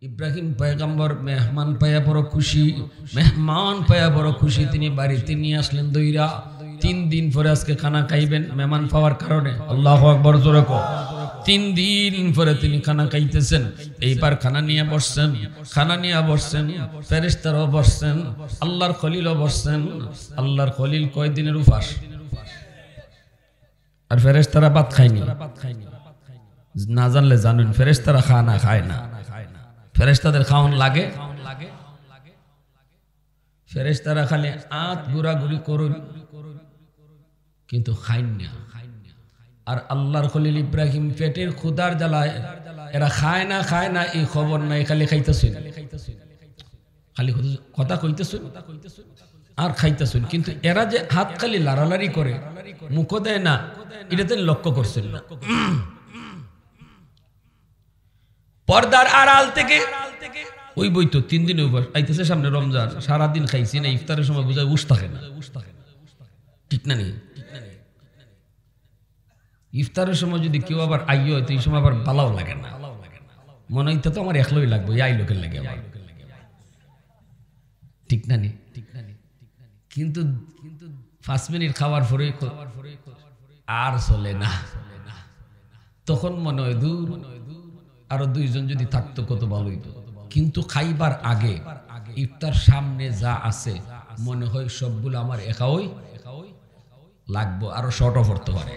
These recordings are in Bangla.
ইব্রাহিম পয়গম্বর মেহমান পায়া বড় খুশি, মেহমান পায়া বড় খুশি। তিনি বাড়িতে নিয়ে আসলেন দইরা। 3 দিন পরে আজকে খানা খাইবেন মেহমান পাওয়ার কারণে। আল্লাহু আকবার জোরে কও। 3 দিন পরে তিনি খানা খাইতেছেন। এইবার খানা নিয়ে বসছেন, খানা নিয়ে বসছেন, ফেরেশতারাও বসছেন, আল্লাহর খলিলও বসছেন। আল্লাহর খলিল কয়দিনের উপাস, আর ফেরেশতারা ভাত খায়নি। না জানলে জানুন, ফেরেশতারা খানা খায় না। ফেরেশতাদের খাওয়ান লাগে, ফেরেশতারা খালি আত ঘুরাঘুরি করুন কিন্তু খাইন না। আর আল্লাহর খলিল ইব্রাহিম পেটের ক্ষুধার জ্বালায় এরা খায় না এই খবর নাই, খালি খাইতেছেন, খালি কথা কইতেছেন আর খাইতেছেন। কিন্তু এরা যে হাত খালি লাড়ালাড়ি করে মুখও দেয় না, এটাতে লক্ষ্য করছেন না। পর্দার আড়াল থেকে ওই বই তো 3 দিন উপর আইতেছে, সামনে রমজান, সারাদিন খাইছি না, ইফতারের সময় বুঝায় উস থাকে না, ঠিক না নেই? ইফতারের সময় যদি কেউ আবার আইয় হয় তো এই সময় আবার ভালো লাগে না, মনে হইতে তো আমার একলাই লাগবে, এই লোকের লাগে আমার, ঠিক না নেই? কিন্তু 5 মিনিট খাওয়ার পরে আর চলে না, তখন মনে হয় দূর আরো 2 জন যদি থাকতো কত ভালো হইতো। কিন্তু খাইবার আগে ইফতার সামনে যা আছে মনে হয় সবগুলো আমার একাই লাগবো, আরো শর্ট অফ করতে পারে।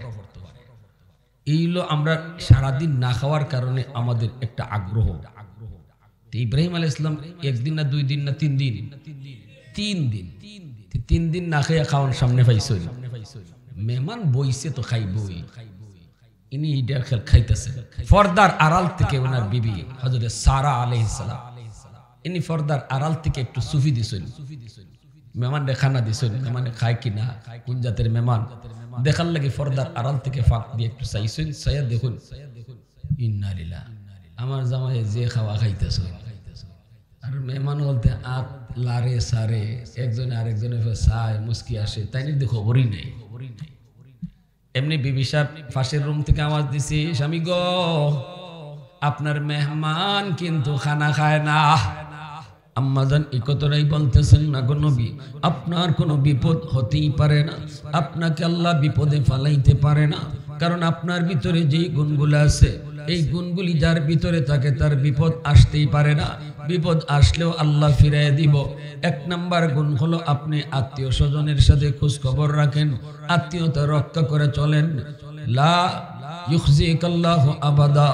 এইগুলো আমরা সারাদিন না খাওয়ার কারণে আমাদের একটা আগ্রহ। ইব্রাহিম আলাইহিস সালাম 1 দিন না 2 দিন না 3 দিন, 3 দিন না খেয়ে খাওয়ার সামনে পাইছেন। মেহমান বইছে তো খাইবই, ইনি ইডার খেল খাইতেছে। পর্দার আড়াল থেকে ওনার বিবি হযরত সারা আলাইহিস সালাম, ইনি পর্দার আড়াল থেকে একটু সুফি দিছেন, মেহমানরে খানা দিছেন। মেহমানে খায় কি না, কোন জাতের মেহমান দেখার লাগে পর্দার আড়াল থেকে ফাঁক দিয়ে একটু চাইছেন। চাইয়া দেখুন, ইন্না লিল্লাহ, আমার জামাই যে খাওয়া খাইতেছে। আর মেহমান বলতে আত লারে সারে, একজনে আরেকজনের চায় মুস্কি আসে, তাই নিয়ে খবরই নেই। এমনি বিবি সাহেব পাশের রুম থেকে আওয়াজ দিছি, স্বামী গো আপনার মেহমান কিন্তু খানা খায় না। আম্মাজান এই কথাটাই বলতেছেন না গো নবী, আপনার কোনো বিপদ হতেই পারে না, আপনাকে আল্লাহ বিপদে ফালাইতে পারে না, কারণ আপনার ভিতরে যেই গুণগুলো আছে এই গুণগুলি যার ভিতরে থাকে তার বিপদ আসতেই পারে না। বিপদ আসলেও আল্লাহ ফিরাইয়া দিব। 1 নাম্বার গুণ হলো আপনি আত্মীয় স্বজনের সাথে খোঁজ খবর রাখেন, আত্মীয়তা রক্ষা করে চলেন। লা ইউখজিকাল্লাহু আবাদা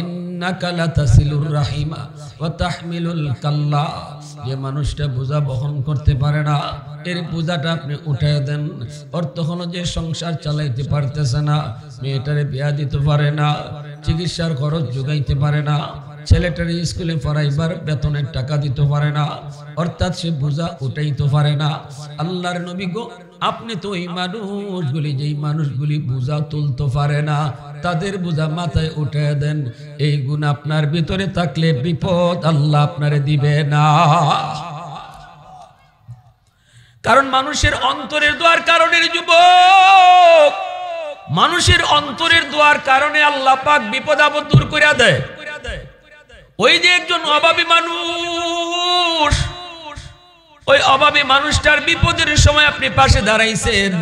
ইন্নাকা লাতাসিলুর রাহিমা ওয়া তাহমিলুল কাল্লা। যে মানুষটা বোঝা বহন করতে পারে না, এর বোঝাটা আপনি উঠায় দেন। অর্থ হলো যে সংসার চালাইতে পারতেছে না, মেয়েটারে বিয়া দিতে পারে না, চিকিৎসার খরচ যোগাইতে পারে না, ছেলেটারে স্কুলে পড়াইবার বেতনের টাকা দিতে পারে না, অর্থাৎ সে বোঝা উঠাইতে পারে না। আল্লাহর নবী গো আপনি তো ওই মানুষগুলি, যেই মানুষগুলি বোঝা তুলতে পারে না, তাদের বোঝা মাথায় উঠে দেন। এই গুণ আপনার ভিতরে থাকলে বিপদ আল্লাহ আপনারে দিবে না। কারণ মানুষের অন্তরের দোয়ার কারণে, যুবক, মানুষের অন্তরের দোয়ার কারণে আল্লাহ পাক বিপদ আপদ দূর করে দেয়। ওই যে একজন অভাবী মানুষ, ওই অভাবী মানুষটার বিপদের সময় আপনি পাশে দাঁড়াইছেন,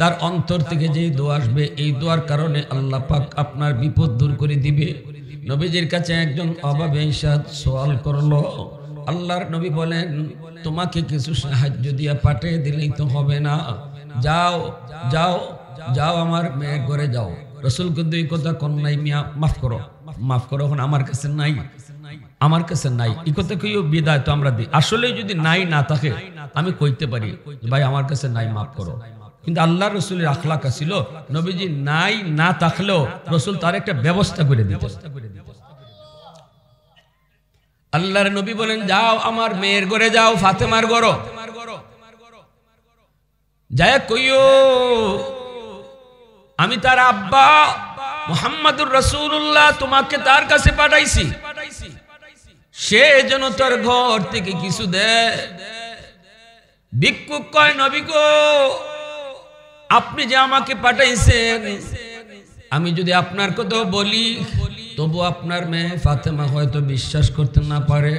তার অন্তর থেকে যেই দোয়া আসবে এই দোয়ার কারণে আল্লাহ পাক আপনার বিপদ দূর করে দিবে। নবীজির কাছে একজন অভাবী এসে সওয়াল করলো, আল্লাহর নবী বলেন তোমাকে কিছু সাহায্য দিয়ে পাঠিয়ে দিলেই তো হবে না, যাও যাও যাও আমার মেয়ের ঘরে যাও। রাসূল কিন্তু এই কথা কোন নাই, মিয়া মাফ করো মাফ করো, এখন আমার কাছে নাই, আমার কাছে নাই, এই কথা কেউ বিদায় তো আমরা দিই। আসলে যদি নাই না থাকে আমি কইতে পারি ভাই আমার কাছে নাই, মাফ করো। কিন্তু আল্লাহ রসুলের আখলাক ছিল, নবীজি নাই না থাকলেও রসুল তার একটা ব্যবস্থা করে দিতেন। আল্লাহর নবী বলেন যাও আমার মেয়ের ঘরে যাও, ফাতেমার ঘর যায় কইও আমি তার আব্বা মুহাম্মাদুর রাসূলুল্লাহ তোমাকে তার কাছে পাঠাইছি, সে যেন তার ঘর থেকে কিছু দেয়। ভিক্ষুক কয় নবী গো আপনি যে আমাকে পাঠাইছেন, আমি যদি আপনার কথা বলি তবু আপনার মেয়ে ফাতেমা হয়তো বিশ্বাস করতে না পারে,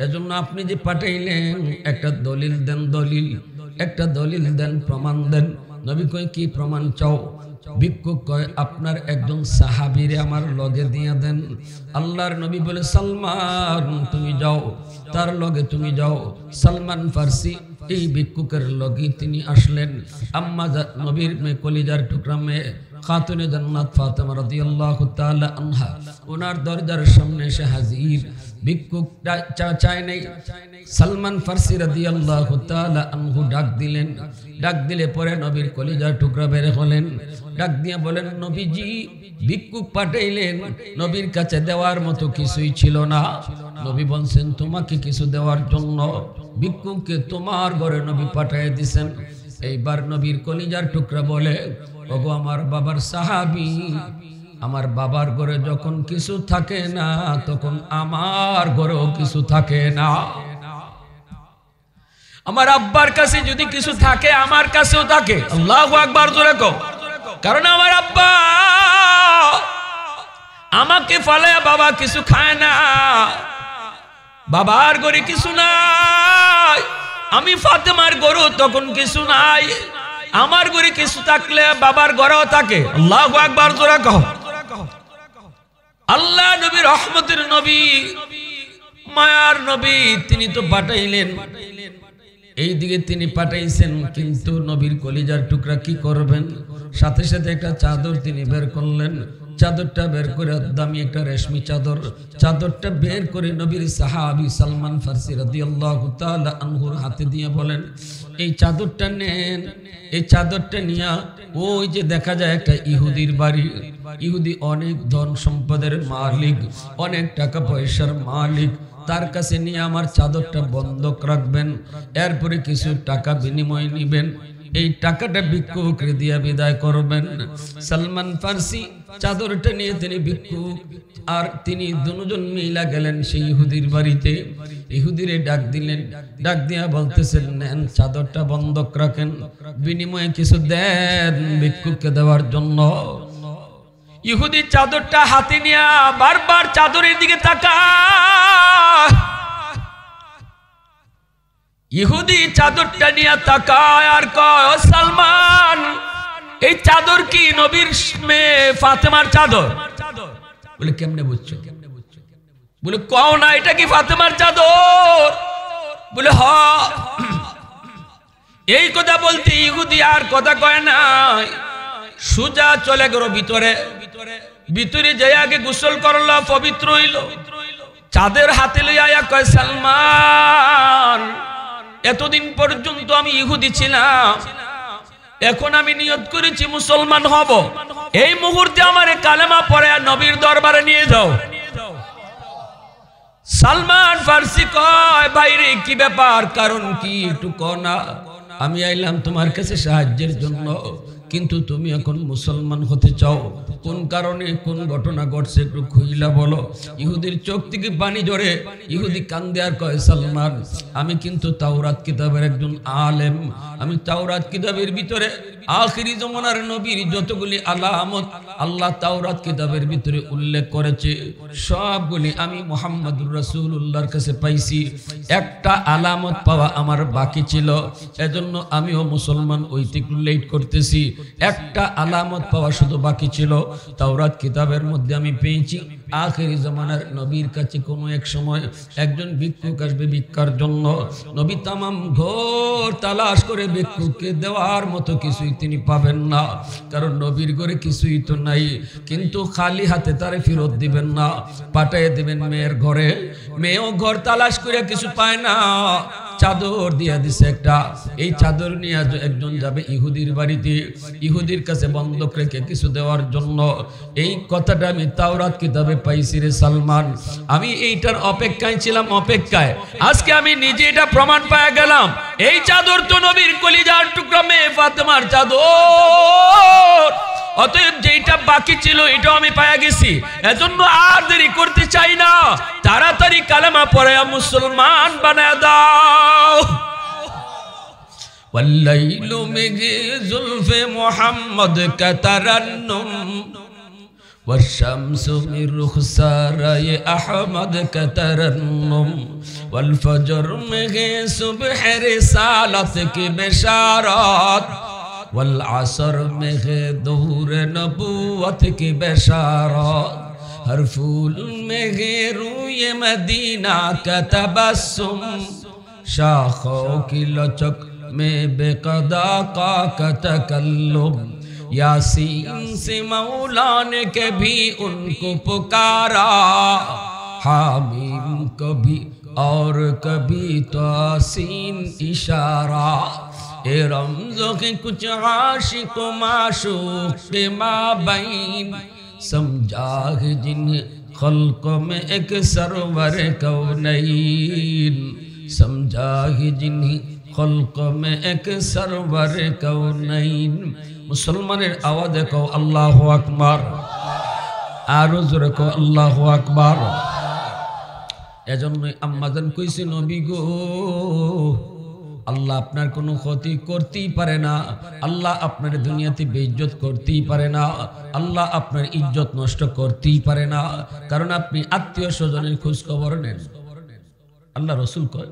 এজন্য আপনি যে পাঠাইলেন একটা দলিল দেন, একটা দলিল দেন, প্রমাণ দেন। নবী কয় কি প্রমাণ চাও? ভিক্ষুক কয় আপনার একজন সাহাবীরে আমার লগে দিয়ে দেন। আল্লাহর নবী বলে সালমান তুমি যাও, তার লগে তুমি যাও। সালমান ফার্সি এই ভিক্ষুকের লগে তিনি আসলেন। আম্মা নবীর মেয়ে, কলিজার টুকরা মেয়ে খাতুনে জান্নাত ফাতেমা রাদিয়াল্লাহু তাআলা আনহা ওনার দরজার সামনে এসে হাজির। ভিক্ষুক চায় নাই, সালমান ফার্সি রাদিয়াল্লাহু তাআলা আনহু ডাক দিলেন। ডাক দিলে পরে নবীর কলিজার টুকরা বের হলেন। ডাক দিয়ে বলেন নবীজি ভিক্ষুক পাঠাইলেন, নবীর কাছে দেওয়ার মতো কিছুই ছিল না। নবী বলছেন তোমাকে কিছু দেওয়ার জন্য ভিক্ষুককে তোমার ঘরে নবী পাঠিয়ে দিয়েছেন। এইবার নবীর কলিজার টুকরা বলে ওগো আমার বাবার সাহাবী, আমার বাবার ঘরে যখন কিছু থাকে না তখন আমার ঘরেও কিছু থাকে না। আমার আব্বার কাছে যদি কিছু থাকে আমার কাছেও থাকে। আল্লাহু আকবার জোরে কও। কারণ আমার আব্বা আমাকে ফালায়া বাবা কিছু খায় না, বাবার ঘরে কিছু নাই। আমি ফাতেমার ঘরেও তখন কিছু নাই, আমার ঘরে কিছু থাকলে বাবার ঘরেও থাকে। আল্লাহু আকবার জোরে কও। আল্লাহ নবী রহমতের নবী, মায়ার নবী, তিনি তো পাঠাইলেন, এইদিকে তিনি পাঠাইছেন, কিন্তু নবীর কলিজার টুকরা কি করবেন? সাথে সাথে একটা চাদর তিনি বের করলেন। চাদরটা বের করে, দামি একটা রেশমি চাদর, চাদরটা বের করে নবীর সাহাবী সালমান ফার্সি রাদিয়াল্লাহু তাআলা আনহুর হাতে দিয়ে বলেন এই চাদরটা নেন। এই চাদরটা নিয়া ওই যে দেখা যায় একটা ইহুদির বাড়ি, ইহুদি অনেক ধন সম্পদের মালিক, অনেক টাকা পয়সার মালিক, তার কাছে নিয়ে আমার চাদরটা বন্ধক রাখবেন, এরপরে কিছু টাকা বিনিময় নিবেন, এই টাকাটা ভিক্ষুককে দিয়ে বিদায় করবেন। সালমান ফার্সি চাদরটা নিয়ে তিনি ভিক্ষুক আর তিনি দুজন মিলা গেলেন সেই ইহুদির বাড়িতে। ইহুদিরে ডাক দিলেন, ডাক দিয়া বলতেছেন নেন চাদরটা বন্ধক রাখেন, বিনিময়ে কিছু দেন ভিক্ষুককে দেওয়ার জন্য। ইহুদি চাদরটা হাতে নিয়ে বারবার চাদরের দিকে তাকায়। ইহুদি চাদরটা নিয়ে তাকায় আর কয় সালমান এই চাদর কি নবীর মেয়ে ফাতেমার চাদর? বলে কেমনে বুঝছো? বলে কও না এটা কি ফাতেমার চাদর? বলে হ। এই কথা বলতে ইহুদি আর কথা কয় না, সুজা চলে গেল ভিতরে। ভিতরে যাই আগে গোসল করলো, পবিত্র হইল, চাঁদের হাতে লইয়া কয় সালমান এতদিন পর্যন্ত আমি ইহুদি ছিলাম, এখন আমি নিয়ত করেছি মুসলমান হব, এই মুহূর্তে আমার কালেমা পড়ে নবীর দরবারে নিয়ে যাও। সালমান ফার্সি কয় বাইরে কি ব্যাপার, কারণ কি একটু কও না। আমি আইলাম তোমার কাছে সাহায্যের জন্য, কিন্তু তুমি এখন মুসলমান হতে চাও, কোন কারণে, কোন ঘটনা ঘটছে একটু খুইলা বলো। ইহুদির চোখ থেকে পানি ঝরে, ইহুদি কান্দে আর কয় সালমান আমি কিন্তু তাওরাত কিতাবের একজন আলেম, আমি তাওরাত কিতাবের ভিতরে আখিরি জমানার নবীর যতগুলি আলামত আল্লাহ তাওরাত কিতাবের ভিতরে উল্লেখ করেছে সবগুলি আমি মুহাম্মদুর রাসূলুল্লাহর কাছে পাইছি। একটা আলামত পাওয়া আমার বাকি ছিল, এজন্য আমিও মুসলমান হইতে একটু লেট করতেছি। একটা আলামত পাওয়া শুধু বাকি ছিল, তাওরাত কিতাবের মধ্যে আমি পেয়েছি আখিরি জামানার নবীর কাছে কোনো এক সময় একজন ভিক্ষুক আসবে ভিক্ষার জন্য। নবী তামাম ঘর তালাশ করে ভিক্ষুককে দেওয়ার মতো কিছুই তিনি পাবেন না, কারণ নবীর ঘরে কিছুই তো নাই। কিন্তু খালি হাতে তারে ফেরত দিবেন না, পাঠিয়ে দিবেন মেয়ের ঘরে। মেয়েও ঘর তালাশ করে কিছু পায় না, চাদর দিয়া দিছে একটা, এই চাদর নিয়ে একজন যাবে ইহুদির বাড়িতে, ইহুদির কাছে বন্ধক রেখে কিছু দেওয়ার জন্য। এই কথাটা আমি তাওরাত কিতাবে পাইছি রে সালমান, আমি এইটার অপেক্ষায় ছিলাম, অপেক্ষায়। আজকে আমি নিজে এটা প্রমাণ পাওয়া গেলাম, এই চাদর তো নবীর কলিজার টুকরা মেয়ে ফাতেমার চাদর। অতএব যেটা বাকি ছিল এটাও আমি পাওয়া গেছি, এজন্য আর দেরি করতে চাই না, তাড়াতাড়ি কালেমা পড়ে মুসলমান বানায় দাও। ওয়াল্লাইলু মিজি জুলফে মুহাম্মদ কা তারান্নুম والشمس من رخساري أحمد كترنم والفجر में सुबह रिसालत की बशारत والعصر में दौर नबूवत की बशारत हर फूल में रूए मदीना का तबस्सुम शाखों की लचक में बेक़दा का तकल्लुम यासीन से मौला ने कभी उनको पुकारा हामीम कभी और कभी तासीन इशारा ए रमज़ों के कुछ आशिक माशूक के माबैन समझा है जिन्हें खल्क़ में एक सरवर कौनैन समझा है जिन्हें खल्क़ में एक सरवर कौनैन मुसलमानेर आवाज़े कहो अल्लाहु अकबर आरो जोरे कहो अल्लाहु अकबर एजन्य आम्माजान कइছে नबी गो আল্লাহ আপনার কোনো ক্ষতি করতেই পারে না আল্লাহ আপনার দুনিয়াতে বেইজ্জত করতেই পারে না আল্লাহ আপনার ইজ্জত নষ্ট করতেই পারে না কারণ আপনি আত্মীয় স্বজনের খোঁজ খবর নেন আল্লাহ রাসূল কয়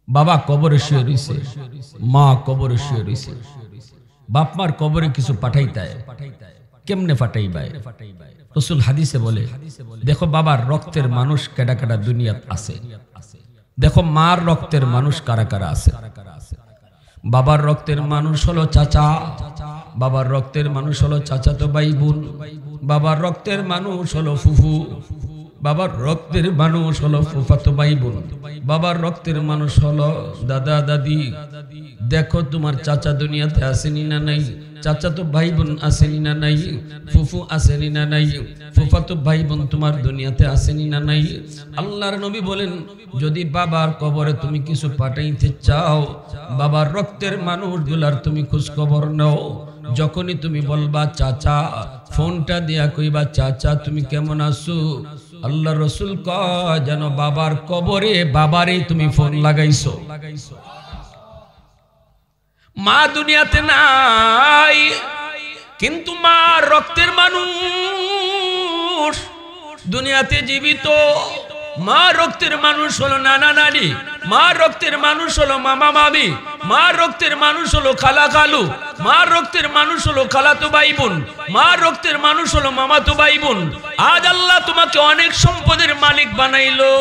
বাবা কবরে শুয়ে রইছে মা কবরে শুয়ে রইছে বাপ মার কবরে কিছু পাঠাইতায় কেমনে পাঠাইবায় রাসূল হাদিসে বলে দেখো বাবার রক্তের মানুষ কেডা কেডা দুনিয়াত আছে देखो मार रक्तेर मानुष कारा कारा आछे बाबार रक्तेर मानुष हलो चाचा बाबार रक्तेर मानुष हलो चाचातो भाई बोन बाबार रक्तेर मानुष हलो फुफू बाबार रक्तेर मानुष हलो फुफातो भाई बोन बाबार रक्तेर मानुष हलो दादा दादी देखो तुम्हार चाचा दुनियाते आसेनी ना नहीं चाचा तो भाई बोन आसेनी ना नहीं फुफू आसेनी ना नहीं फुफा तो भाई बोन तुम्हार दुनियाते आसेनी ना नहीं अल्लाहर नबी बोलेन যদি বাবার কবরে তুমি কিছু পাঠাইতে চাও বাবার রক্তের মানুষগুলার তুমি খোঁজ খবর নাও যখনই তুমি বলবা চাচা ফোনটা দিয়া কইবা চাচা তুমি কেমন আছো আল্লাহর রাসূল কয় যেন বাবার কবরে বাবারে তুমি ফোন লাগাইছো মা দুনিয়াতে নাই কিন্তু মা রক্তের মানুষ দুনিয়াতে জীবিত মা রক্তের মানুষ হলো নানা নানি মা রক্তের মানুষ হলো মামা মামি মা রক্তের মানুষ হলো খালা খালু মা রক্তের মানুষ হলো খালাতো ভাই বোন মা রক্তের মানুষ হলো মামাতো ভাই বোন আজ আল্লাহ তোমাকে অনেক সম্পদের মালিক বানাইলো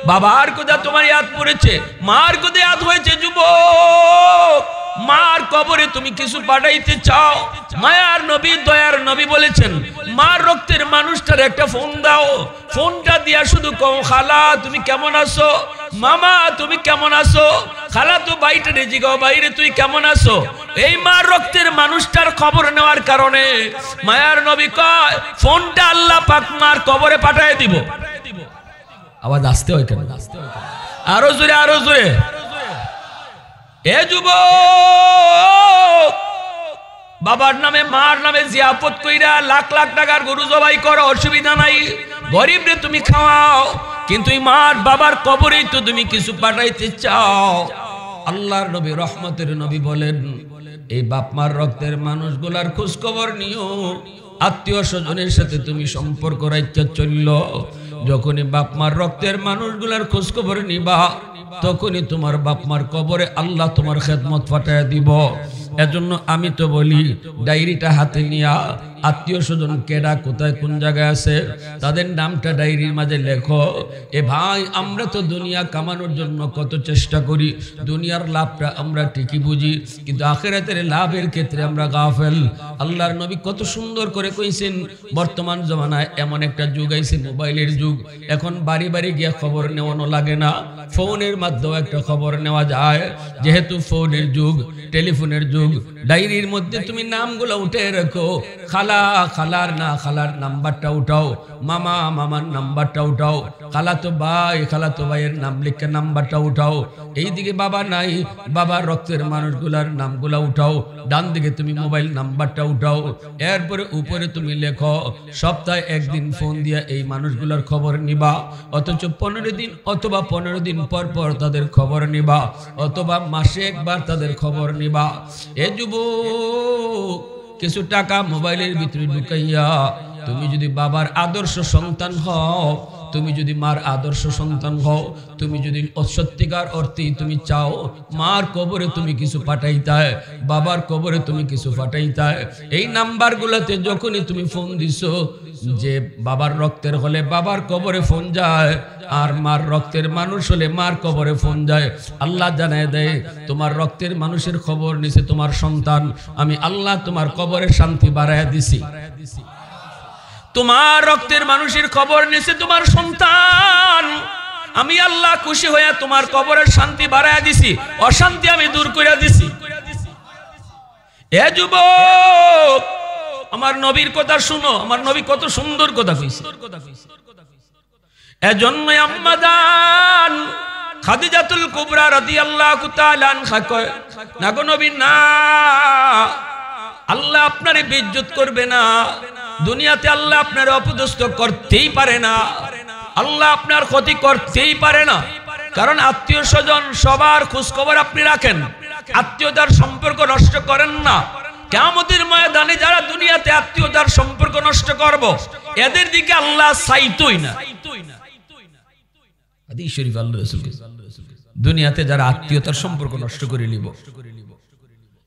বাবার কথা তোমার ইয়াদ পড়েছে মার কথা ইয়াদ হয়েছে যুবক মার কবরে তুমি কিছু পাঠাইতে চাও মায়ার নবী দয়ার নবী বলেছেন মার রক্তের মানুষটার একটা ফোন দাও ফোনটা দিয়া শুধু কও খালা তুমি কেমন আছো মামা তুমি কেমন আছো খালা তো ভাইটারে জিগাও ভাইরে তুই কেমন আছো এই মার রক্তের মানুষটার খবর নেওয়ার কারণে মায়ার নবী কয় ফোনটা আল্লাহ পাক মার কবরে পাঠিয়ে দিব আওয়াজ আসতে হয় কেন আরো জোরে এ যুবক বাবার নামে মার নামে জিয়াফত কইরা লাখ লাখ টাকার গরু জবাই করো অসুবিধা নাই গরিব রে তুমি খাওয়াও কিন্তু এই মার বাবার কবরেই তো তুমি কিছু পাঠাইতে চাও আল্লাহর নবী রহমতের নবী বলেন এই বাপ মার রক্তের মানুষগুলার খোঁজ খবর নিও আত্মীয় স্বজনের সাথে তুমি সম্পর্ক রাখতে চললো যখনই বাপ মার রক্তের মানুষগুলার খোঁজ খবর নিবা তখনই তোমার বাপ মার কবরে আল্লাহ তোমার খেদমত পাঠায়া দিব এজন্য আমি তো বলি ডায়েরিটা হাতে নিয়া আত্মীয় স্বজন কেডা কোথায় কোন জায়গায় আছে তাদের নামটা ডায়েরির মাঝে লেখো এ ভাই আমরা তো দুনিয়া কামানোর জন্য কত চেষ্টা করি দুনিয়ার লাভটা আমরা ঠিকই বুঝি কিন্তু আখিরাতের লাভের ক্ষেত্রে আমরা গাফেল আল্লাহর নবী কত সুন্দর করে কইছেন বর্তমান জমানায় এমন একটা যুগ আইছে মোবাইলের যুগ এখন বাড়ি বাড়ি গিয়ে খবর নেওয়ানো লাগে না ফোনের মাধ্যমে একটা খবর নেওয়া যায় যেহেতু ফোনের যুগ টেলিফোনের যুগ ডায়েরির মধ্যে তুমি নামগুলো উঠে রাখো খালা খালার না খালার নাম্বারটা উঠাও মামা মামার নাম্বারটা উঠাও খালাতো ভাইয়ের নাম লিখে নাম্বারটা উঠাও এইদিকে বাবা নাই বাবার রক্তের মানুষগুলার নামগুলা উঠাও ডান দিকে তুমি মোবাইল নাম্বারটা উঠাও এরপরে উপরে তুমি লেখো সপ্তাহে একদিন ফোন দিয়া এই মানুষগুলার খবর নিবা অথচ 15 দিন অথবা 15 দিন পর পর তাদের খবর নিবা অথবা মাসে একবার তাদের খবর নিবা এ যুবক কিছু টাকা মোবাইলের ভিতরে ঢুকাইয়া তুমি যদি বাবার আদর্শ সন্তান হও, তুমি যদি মার আদর্শ সন্তান হও, তুমি যদি সত্যিকার অর্থে তুমি চাও মার কবরে তুমি কিছু পাঠাইতায়, বাবার কবরে তুমি কিছু পাঠাইতায়, এই নাম্বারগুলোতে যখনই তুমি ফোন দিছো, যে বাবার রক্তের হলে বাবার কবরে ফোন যায়, আর মার রক্তের মানুষ হলে মার কবরে ফোন যায়। আল্লাহ জানায় দেয় তোমার রক্তের মানুষের খবর নিছে তোমার সন্তান, আমি আল্লাহ তোমার কবরের শান্তি বাড়াইয়া দিছি। তোমার রক্তের মানুষের খবর নিছে তোমার সন্তান, আমি আল্লাহ খুশি হইয়া তোমার কবরের শান্তি বাড়াইয়া দিছি, অশান্তি আমি দূর করে দিছি। এ যুবক, আমার নবীর কথা শুনো, আমার নবী কত সুন্দর কথা কইছে। এজন্য আম্মা জান খাদিজাতুল কুবরা রাদিয়াল্লাহু তাআলা আনহা কয়, না গো নবী না, আল্লাহ আপনারে বেইজ্জত করবে না, দুনিয়াতে আল্লাহ আপনার অপদস্থ করতেই পারে না, আল্লাহ আপনার ক্ষতি করতেই পারে না, কারণ আত্মীয় স্বজন সবার খোঁজ খবর আপনি রাখেন, আত্মীয়তার সম্পর্ক নষ্ট করেন না। কিয়ামতের ময়দানে যারা দুনিয়াতে আত্মীয়তার সম্পর্ক নষ্ট করব, এদের দিকে আল্লাহ চাইতোই না। হাদিস শরীফ আল্লাহ রাসূল দুনিয়াতে যারা আত্মীয়তার সম্পর্ক নষ্ট করে নিব,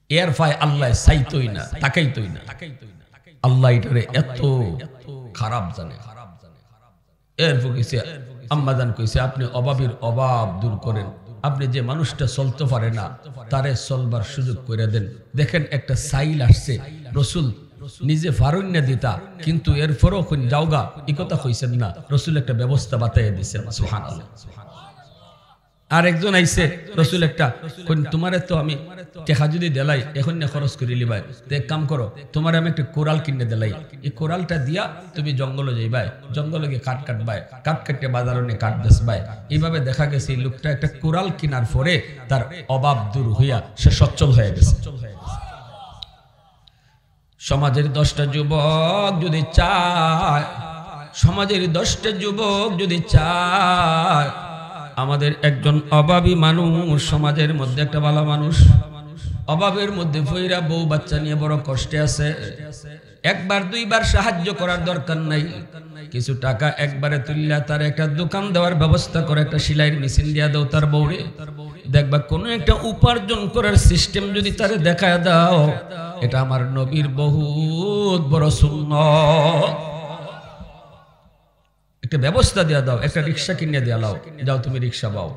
এর ফায় আল্লাহ চাইতোই না, তাকাইতোই না। আল্লাহ এটারে এত খারাপ জানে। এরপর কইছে আম্মা জান কইছে, আপনি অভাবীর অভাব দূর করেন, আপনি যে মানুষটা চলতে পারে না তারে চলবার সুযোগ করে দেন। দেখেন একটা সাইল আসছে, রসুল নিজে ফারুন্যা দিতা, কিন্তু এরপরও যাওগা এই কথা কইছেন না, রসুল একটা ব্যবস্থা বাতাইয়া দিচ্ছেন। সুবহানাল্লাহ। আর একজন আইছে, রসুল একটা তোমারে তো আমি টেকা যদি দেলাই এখন না খরচ করে লিবাই, তো এক কাম করো, তোমার আমি একটা কোরাল কিনে দেলাই, এই কোরালটা দিয়া তুমি জঙ্গলে যাইবাই, জঙ্গলে গিয়ে কাঠ কাটবাই, কাঠ কাটতে বাজারে নিয়ে কাঠ বেচবাই। এইভাবে দেখা গেছে এই লোকটা একটা কোরাল কেনার পরে তার অভাব দূর হইয়া সে সচ্ছল হয়ে গেছে। সমাজের 10টা যুবক যদি চায়, সমাজের 10টা যুবক যদি চায় আমাদের একজন অভাবী মানুষ সমাজের মধ্যে একটা ভালো মানুষ, অভাবের মধ্যে ফইরা বউ বাচ্চা নিয়ে বড় কষ্টে আছে, একবার দুইবার সাহায্য করার দরকার নাই, কিছু টাকা একবারে তুললা তার একটা দোকান দেওয়ার ব্যবস্থা করে, একটা সেলাইয়ের মেশিন দিয়া দাও তার বউরে, দেখবা কোনো একটা উপার্জন করার সিস্টেম যদি তারে দেখায় দাও, এটা আমার নবীর বহুত বড় সুন্নাত। একটা ব্যবস্থা দিয়া দাও, একটা রিক্সা কিনে দিয়া দাও, যাও তুমি রিক্সা পাও,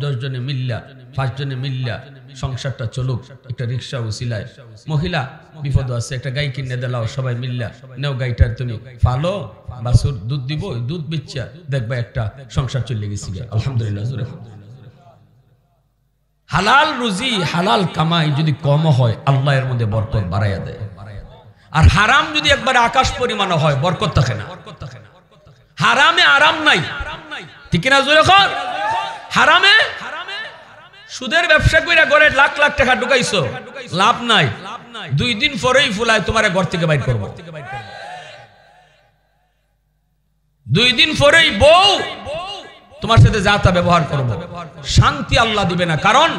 10 জনে মিল্লা 5 জনে মিল্লা সংসারটা চলুক, একটা রিক্সা উসিলায়। মহিলা বিপদ আছে, একটা গাই কিনে দিলাও, সবাই মিল্লা নেও, গাইটার তুমি ফালো, বাছুর দুধ দিব, দুধ বিচ্ছা দেখবা একটা সংসার চলে গেছি। আলহামদুলিল্লাহ। হালাল রুজি হালাল কামাই যদি কম হয় আল্লাহ এর মধ্যে বরকত বাড়াইয়া দেয়, আর হারাম যদি একবার আকাশ পরিমাণ হয় বরকত থাকে না। হারামে আরাম নাই, ঠিক না? জোরে কর। হারামে সুদের ব্যবসা কইরা ঘরে লাখ লাখ টাকা ঢুকাইছো, লাভ নাই, 2 দিন পরেই ফুলায় তোমারে ঘর থেকে বাইর করব। 2 দিন পরেই বউ তোমার সাথে যা তা ব্যবহার করব, শান্তি আল্লাহ দিবে না, কারণ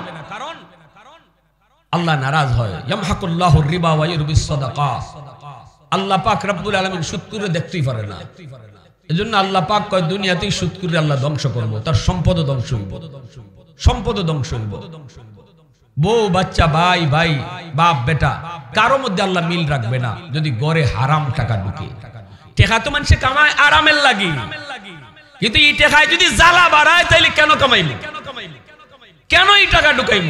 আল্লাহ নারাজ হয়। ইয়ামহাকুল্লাহুর রিবা ওয়া ইউরবিস সাদাকা। আল্লাহ পাক রব্বুল আলামিন সুদ করে দেখতেই পারে না, এজন্য আল্লাহ পাক কয় দুনিয়াতেই সুদ করে আল্লাহ ধ্বংস করব, তার সম্পদ ধ্বংস হইব, সম্পদ ধ্বংস হইব। বউ বাচ্চা ভাই ভাই বাপ বেটা কারো মধ্যে আল্লাহ মিল রাখবে না যদি গড়ে হারাম টাকা ঢুকে। টাকা তো মানুষে কামায় আরামের লাগি, কিন্তু এই টাকায় যদি জ্বালা বাড়ায় তাইলে কেন কামাইব, কেন এই টাকা ঢুকাইব?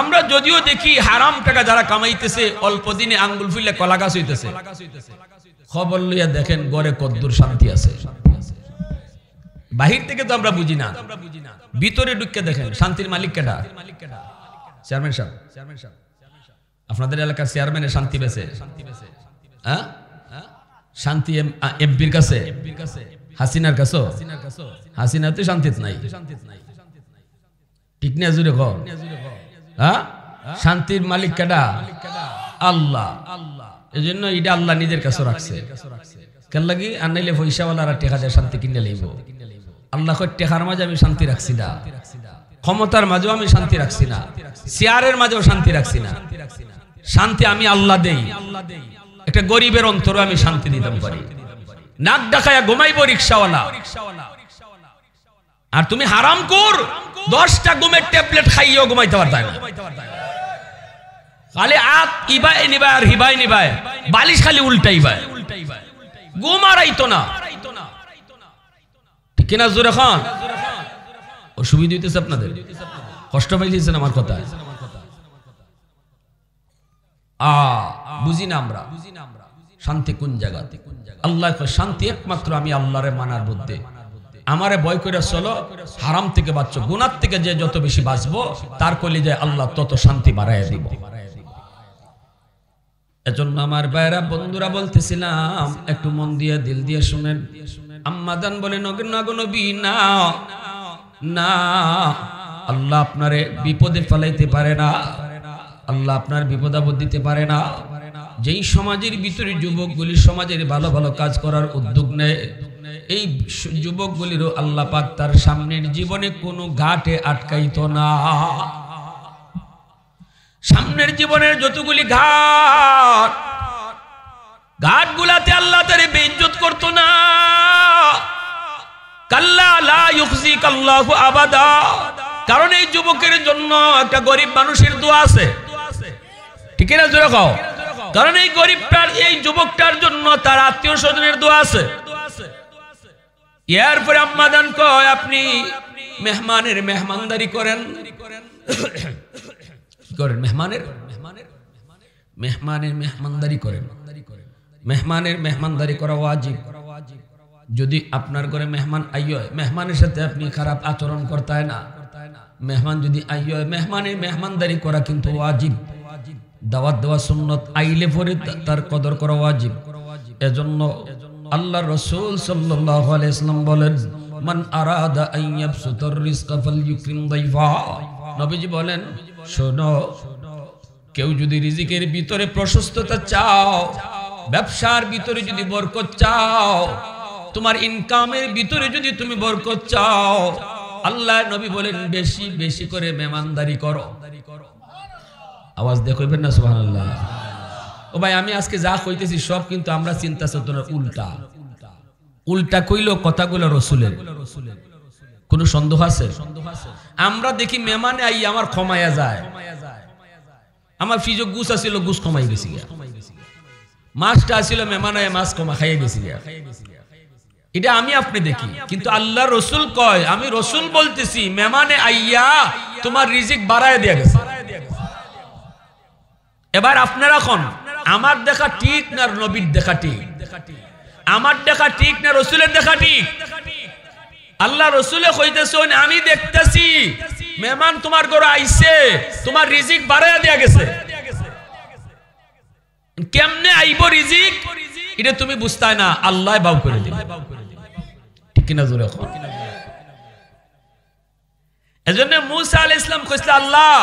আমরা যদিও দেখি হারাম টাকা যারা কামাইতেছে অল্প দিনে আঙ্গুল ফুলে কলা গাছ হইতেছে, খবর লইয়া দেখেন গড়ে কদ্দুর শান্তি আছে। বাহির থেকে তো আমরা বুঝি না, ভিতরে ঢুকে দেখেন শান্তির মালিক কেডা? চেয়ারম্যান সাহেব। আপনাদের এলাকার চেয়ারম্যানের শান্তি বেছে, হ্যাঁ? শান্তি এমপির কাছে, হাসিনার কাছে? হাসিনা তো শান্তিত নাই, ঠিক না? জুড়ে কর। হ্যাঁ, শান্তির মালিক কেডা? আল্লাহ। এই জন্য এটা আল্লাহ নিজের কাছে রাখছে। কেন লাগি? আর নাইলে পয়সাওয়ালারা টেকা যায় শান্তি কিনে লইব। আল্লাহ কয় টেকার মাঝে আমি শান্তি রাখছি না, ক্ষমতার মাঝেও আমি শান্তি রাখছি না, চেয়ারের মাঝেও শান্তি রাখছি না। শান্তি আমি আল্লাহ দেই। একটা গরিবের অন্তরে আমি শান্তি দিতে পারি। নাক ডাকায়া ঘুমাইবো রিকশাওয়ালা, আর তুমি হারাম কর 10টা ঘুমের ট্যাবলেট খাইয়েও ঘুমাইতে পারতাই না। খালি আত ইবাই নিবাই আর হিবাই নিবাই, বালিশ খালি উল্টাইবাই, ঘুম আর আইতো না। ঠিক কিনা জোরে খান? অসুবিধা হইতেছে আপনাদের? কষ্ট পাইতেছেন আমার কথা? বুঝি না আমরা শান্তি কোন জায়গাতে? আল্লাহ শান্তি একমাত্র আমি আল্লাহরে মানার মধ্যে। আমারে ভয় করে চলো, হারাম থেকে বাঁচো। গুনাহ থেকে যে যত বেশি বাঁচবো তার কলিজায় আল্লাহ তত শান্তি বাড়াইয়া দিব। এজন্য আমার ভাইরা বন্ধুরা বলতেছিলাম, একটু মন দিয়ে দিল দিয়ে শুনেন। আম্মাজান বলেন, নবী না না, আল্লাহ আপনারে বিপদে ফেলাইতে পারে না, আল্লাহ আপনার বিপদ আপদ দিতে পারে না। যেই সমাজের ভিতরে যুবকগুলি সমাজের ভালো ভালো কাজ করার উদ্যোগ নেয়, এই যুবকগুলিরও আল্লাহ পাক তার সামনের জীবনে কোনো ঘাটে আটকাইতো না। সামনের জীবনের যতগুলি ঘাটগুলাতে আল্লাহ তারে বেইজ্জত করতো না। কাল্লা লা ইউখজিকাল্লাহু আবাদা। কারণ এই যুবকের জন্য একটা গরিব মানুষের দোয়া আছে। ঠিক না জোরে কও? কারণ এই গরিবটার, এই যুবকটার জন্য তার আত্মীয় স্বজনের দোয়া আছে। এরপরে আম্মাদান কয়, আপনি মেহমানের মেহমানদারি করেন, মেহমানের মেহমানদারি করেন। মেহমানের মেহমানদারি করা ওয়াজিব। যদি আপনার ঘরে মেহমান আইয়, মেহমানের সাথে আপনি খারাপ আচরণ করতে হয় না। মেহমান যদি আইয়, মেহমানের মেহমানদারি করা কিন্তু ওয়াজিব। দাওয়াত দেওয়া সুন্নত, আইলে পরে তার কদর করা ওয়াজিব। এজন্য আল্লাহ রাসূল সাল্লাল্লাহু আলাইহি ওয়াসাল্লাম বলেন, মান আরাদা আন ইয়াবসুতার রিজকা ফালইউকরিম দাইফা। নবীজি বলেন, শোনো, কেউ যদি রিজিকের ভিতরে প্রশস্ততা চাও, ব্যবসার ভিতরে যদি বরকত চাও, তোমার ইনকামের ভিতরে যদি তুমি বরকত চাও, আল্লাহ নবী বলেন বেশি বেশি করে মেহমানদারি করো। আওয়াজ দিয়ে কইবেন না সুবহানাল্লাহ? ও ভাই, আমি আজকে যা কইতেছি সব কিন্তু আমরা চিন্তা চেতনার উল্টা উল্টা কইলো কথাগুলো রাসূলের। কোনো সন্দেহ আছে? আমরা দেখি মেহমানে আই আমার ক্ষমায়া যায়, আমার ফ্রিজে গুছ আছিল, গুছ কমাই গেছি, মাছটা আছিল মেহমানে মাছ কমা খাইয়ে গেছি। এটা আমি আপনি দেখি, কিন্তু আল্লাহ রসুল কয়, আমি রসুল বলতেছি, মেহমানে আইয়া তোমার রিজিক বাড়ায় দেয়া গেছে। এবার আপনারা কোন, আমার দেখা ঠিক না নবীর দেখা ঠিক? আমার দেখা ঠিক না রসুলের দেখা ঠিক? আল্লাহ রসুলে কইতেছেন, আমি দেখতেছি মেহমান তোমার ঘরে আইছে, তোমার রিজিক বাড়ায় দেয়া গেছে। কেমনে আইব রিজিক এটা তুমি বুঝতাই না, আল্লাহ বাউ করে দিবে। ঠিক কিনা জোরে? এজন্য মুসা আলাইহিস সালাম কইছিল, আল্লাহ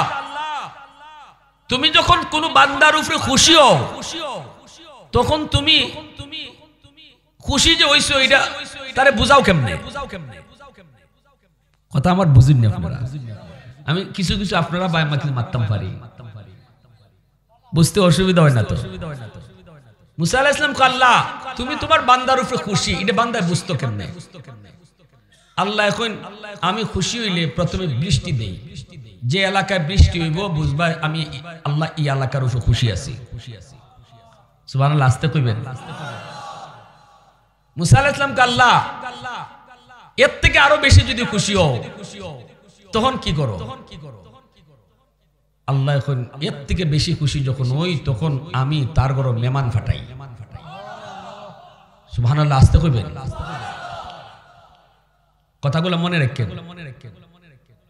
তুমি যখন কোন বান্দার উপরে খুশি হও, তখন তুমি খুশি যে হইছো এটা তারে বুঝাও কেমনে? কথা আমার বুঝিন না আপনারা। আমি কিছু কিছু আপনারা বাই মাকি মারতাম পারি, বুঝতে অসুবিধা হয় না তো? মুসা আলাইহিস সালাম কয়, আল্লাহ তুমি তোমার বান্দার উপরে খুশি, এটা বান্দা বুঝতো কেমনে? আল্লাহ এখন, আমি খুশি হইলে প্রথমে বৃষ্টি দেই, যে এলাকায় বৃষ্টি হইব বুঝবা আমি আল্লাহ এই এলাকার উপর খুশি আছি। সুবহানাল্লাহ, আস্তে কইবেন। মুসা আলাইহিস সালাম কয়, আল্লাহ এর থেকে আরো বেশি যদি খুশি হও তখন কি করো? আল্লাহ এখন এর থেকে বেশি খুশি যখন হই, তখন আমি তার ঘরে মেহমান ফাটাই। সুবহানাল্লাহ, আস্তে কইবেন। কথাগুলো মনে রাখেন।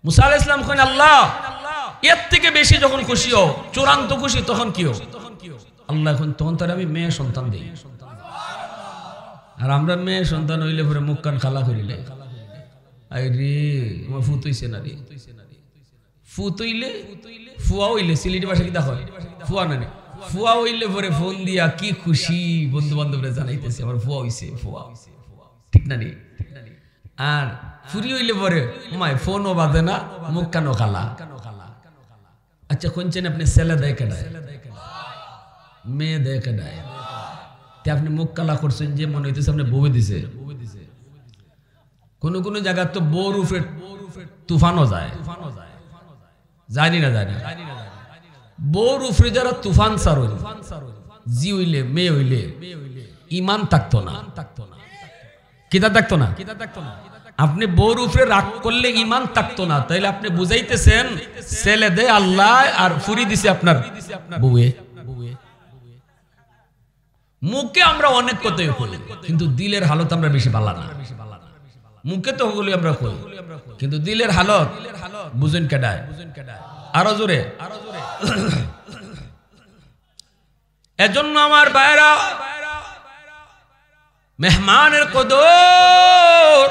মুসা আলাইহিস সালাম কইলেন, আল্লাহ এর থেকে বেশি যখন খুশি হও, চূড়ান্ত খুশি, তখন কি হও? আল্লাহ এখন, তখন তার আমি মেয়ে সন্তান দেই। আর আমরা মেয়ে সন্তান হইলে পরে মুখ কান খালা করিলে, আরে আমার ফুত হইছে না রে, ফুত হইলে ফুয়া হইলে সিলেটি ভাষা কি দেখো, ফুয়া না রে, ফুয়া হইলে পরে ফোন দিয়া কি খুশি, বন্ধু বান্ধবরা জানাইতেছে আমার ফুয়া হইছে, ফুয়া। ঠিক না রে? আর ফুরি হইলে পরে মায় ফোনও বাজে না, মুখ কানো খালা। আচ্ছা, কোনছেন আপনি ছেলে দেয় কেডা? মেয়ে দেখে নাই তে আপনি মুখ কালা করছেন যে মনে হইতেছে আপনি বউ দিছে কোন কোন জায়গা তো বউর উপরে তুফানও যায় জানি না বউর উপরে যারা তুফান সারুন জি হইলে মেয়ে হইলে ইমান থাকতো না কিতা থাকতো না আপনি বউর উপরে রাগ করলে ইমান থাকতো না তাইলে আপনি বুঝাইতেছেন ছেলে দে আল্লাহ আর ফুরি দিছে আপনার বউয়ে মুখে আমরা অনেক কথাই বলি কিন্তু দিলের হালত আমরা বেশি ভালো না মুখে তো বলি আমরা কই কিন্তু দিলের হালত বুঝেন কেডায় আরো জোরে এজন্য আমার ভাইরা মেহমানের কদর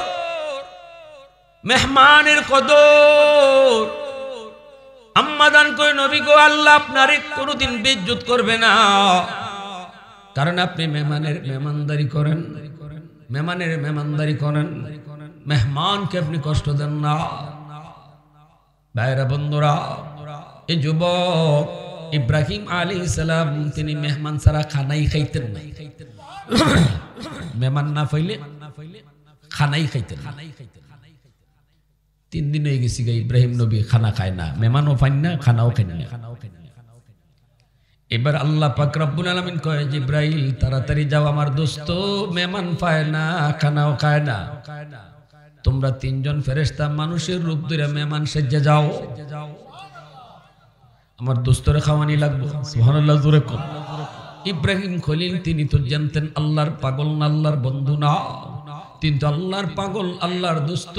আম্মাদান কই নবী গো আল্লাহ আপনারে কোনোদিন বেইজ্জত করবে না কারণ আপনি মেহমানের মেহমানদারি করেন মেহমানকে আপনি কষ্ট দেন না ভাইরা বন্ধুরা এই যুবক ইব্রাহিম আলাইহিস সালাম তিনি মেহমান ছাড়া খানাই খাইতেন না মেহমান না পাইলে খানাই খাইতেন 3 দিন হয়ে গেছে ইব্রাহিম নবী খানা খায় না মেহমানও পান না খানাও খায় না এবার আল্লাহ পাক রব্বুল আলামিন কয় জিব্রাইল তাড়াতাড়ি যাও আমার দোস্ত মেহমান পায় না খানাও খায় না তোমরা 3 জন ফেরেশতা মানুষের রূপ ধরে মেহমান সেজে যাও আমার দোস্তরে খাওয়ানি লাগবে সুবহানাল্লাহ জোরে কোন ইব্রাহিম খলিল তিনি তো জানতেন আল্লাহর পাগল না আল্লাহর বন্ধু না তিনি তো আল্লাহর পাগল আল্লাহর দোস্ত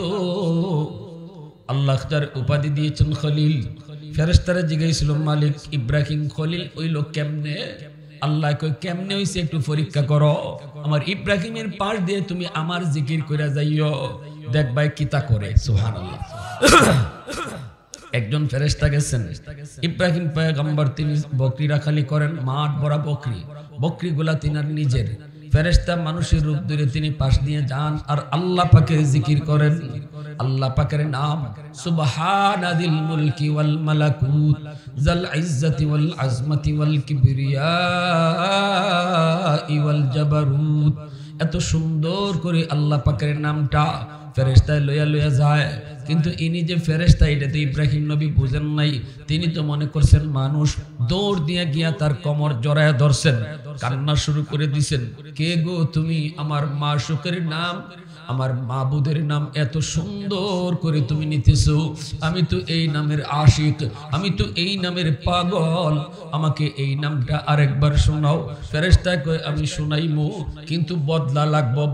আল্লাহ তার উপাধি দিয়েছেন খলিল ফেরেশতারা জিজ্ঞাসিল মালিক ইব্রাহিম খলিল ওই লোক কেমনে আল্লাহ কই কেমনে হইছে একটু পরীক্ষা করো আমার ইব্রাহিমের পাশ দিয়ে তুমি আমার জিকির কইরা যাইও দেখবাই কিতা করে সুবহানাল্লাহ একজন ফেরেশতা গেছেন ইব্রাহিম পয়গম্বর তিনি বকরি রাখালি করেন মাঠ ভরা বকরিগুলা তিনার নিজের ফেরেশতা মানুষের রূপ ধরে তিনি পাশ দিয়ে যান আর আল্লাহ পাকের জিকির করেন আল্লাহ পাকের নাম সুবহানাদিল মুলকি ওয়াল মালাকুত জাল ইজ্জতি ওয়াল আজমতি ওয়াল কিবরিয়া ওয়াল জাবারুত এত সুন্দর করে আল্লাহ পাকের নামটা ফেরেশতা লইয়া যায় কিন্তু ইনি যে ফেরেশতা এটা তো ইব্রাহিম নবী বুঝেন নাই তিনি তো মনে করছেন মানুষ দৌড় দিয়ে গিয়া তার কোমর জড়ায় ধরছেন কান্না শুরু করে দিবেন কে গো তুমি আমার মাশউকের নাম আমার মাবুদের নাম এত সুন্দর করে তুমি নিতেছো আমি তো এই নামের আশিক আমি তো এই নামের পাগল আমাকে এই নামটা আরেকবার শোনাও ফেরেশতা কয় আমি শোনাইমু কিন্তু বদলা লাগবে